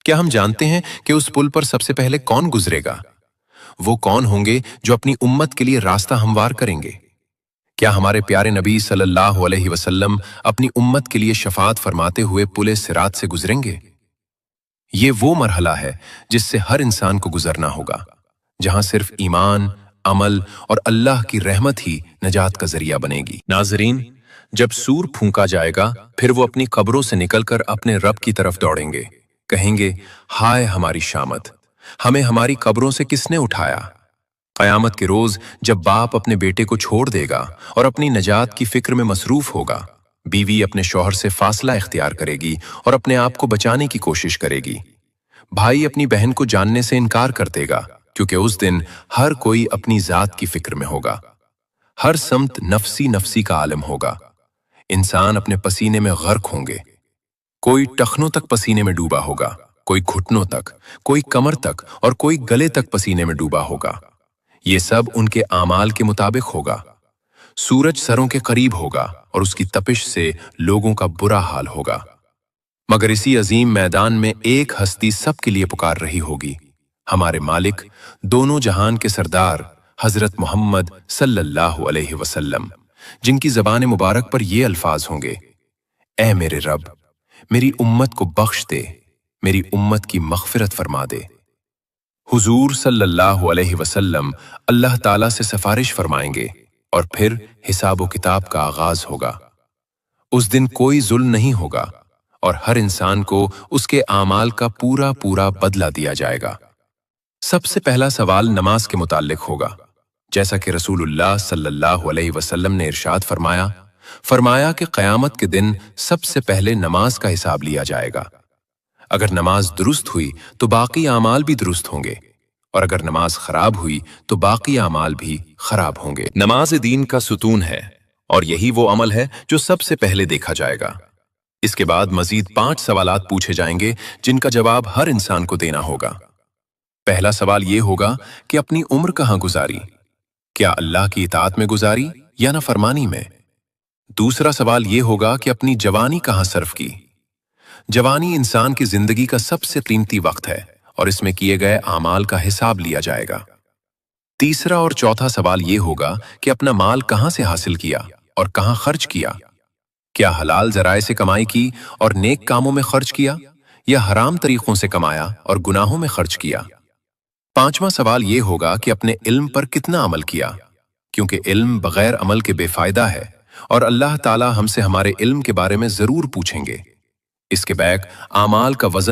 کیا ہم جانتے ہیں کہ اس پل پر سب سے پہلے کون گزرے گا؟ وہ کون ہوں گے جو اپنی امت کے لیے راستہ ہموار کریں گے؟ کیا ہمارے پیارے نبی صلی اللہ علیہ وسلم اپنی امت کے لیے شفاعت فرماتے ہوئے پل صراط سے گزریں گے؟ یہ وہ مرحلہ ہے جس سے ہر انسان کو گزرنا ہوگا، جہاں صرف ایمان، عمل اور اللہ کی رحمت ہی نجات کا ذریعہ بنے گی۔ ناظرین، جب سور پھونکا جائے گا، پھر وہ اپنی قبروں سے نکل کر اپنے رب کی طرف دوڑیں گے، کہیں گے، ہائے ہماری شامت، ہمیں ہماری قبروں سے کس نے اٹھایا؟ قیامت کے روز جب باپ اپنے بیٹے کو چھوڑ دے گا اور اپنی نجات کی فکر میں مصروف ہوگا، بیوی اپنے شوہر سے فاصلہ اختیار کرے گی اور اپنے آپ کو بچانے کی کوشش کرے گی، بھائی اپنی بہن کو جاننے سے انکار کر دے گا، کیونکہ اس دن ہر کوئی اپنی ذات کی فکر میں ہوگا، ہر سمت نفسی نفسی کا عالم ہوگا، انسان اپنے پسینے میں غرق ہوں گے، کوئی ٹخنوں تک پسینے میں ڈوبا ہوگا، کوئی گھٹنوں تک، کوئی کمر تک اور کوئی گلے تک پسینے میں ڈوبا ہوگا۔ یہ سب ان کے اعمال کے مطابق ہوگا۔ سورج سروں کے قریب ہوگا اور اس کی تپش سے لوگوں کا برا حال ہوگا، مگر اسی عظیم میدان میں ایک ہستی سب کے لیے پکار رہی ہوگی، ہمارے مالک، دونوں جہان کے سردار حضرت محمد صلی اللہ علیہ وسلم، جن کی زبان مبارک پر یہ الفاظ ہوں گے، اے میرے رب، میری امت کو بخش دے، میری امت کی مغفرت فرما دے۔ حضور صلی اللہ علیہ وسلم اللہ تعالیٰ سے سفارش فرمائیں گے اور پھر حساب و کتاب کا آغاز ہوگا۔ اس دن کوئی ظلم نہیں ہوگا اور ہر انسان کو اس کے اعمال کا پورا پورا بدلہ دیا جائے گا۔ سب سے پہلا سوال نماز کے متعلق ہوگا، جیسا کہ رسول اللہ صلی اللہ علیہ وسلم نے ارشاد فرمایا کہ قیامت کے دن سب سے پہلے نماز کا حساب لیا جائے گا۔ اگر نماز درست ہوئی تو باقی اعمال بھی درست ہوں گے، اور اگر نماز خراب ہوئی تو باقی اعمال بھی خراب ہوں گے۔ نماز دین کا ستون ہے اور یہی وہ عمل ہے جو سب سے پہلے دیکھا جائے گا۔ اس کے بعد مزید 5 سوالات پوچھے جائیں گے جن کا جواب ہر انسان کو دینا ہوگا۔ پہلا سوال یہ ہوگا کہ اپنی عمر کہاں گزاری؟ کیا اللہ کی اطاعت میں گزاری یا نافرمانی میں؟ دوسرا سوال یہ ہوگا کہ اپنی جوانی کہاں صرف کی؟ جوانی انسان کی زندگی کا سب سے قیمتی وقت ہے اور اس میں کیے گئے اعمال کا حساب لیا جائے گا۔ تیسرا اور چوتھا سوال یہ ہوگا کہ اپنا مال کہاں سے حاصل کیا اور کہاں خرچ کیا؟ کیا حلال ذرائع سے کمائی کی اور نیک کاموں میں خرچ کیا، یا حرام طریقوں سے کمایا اور گناہوں میں خرچ کیا؟ پانچواں سوال یہ ہوگا کہ اپنے علم پر کتنا عمل کیا، کیونکہ علم بغیر عمل کے بے فائدہ ہے اور اللہ تعالی ہم سے ہمارے علم کے بارے میں ضرور پوچھیں گے۔ اس کے بیک اعمال کا وزن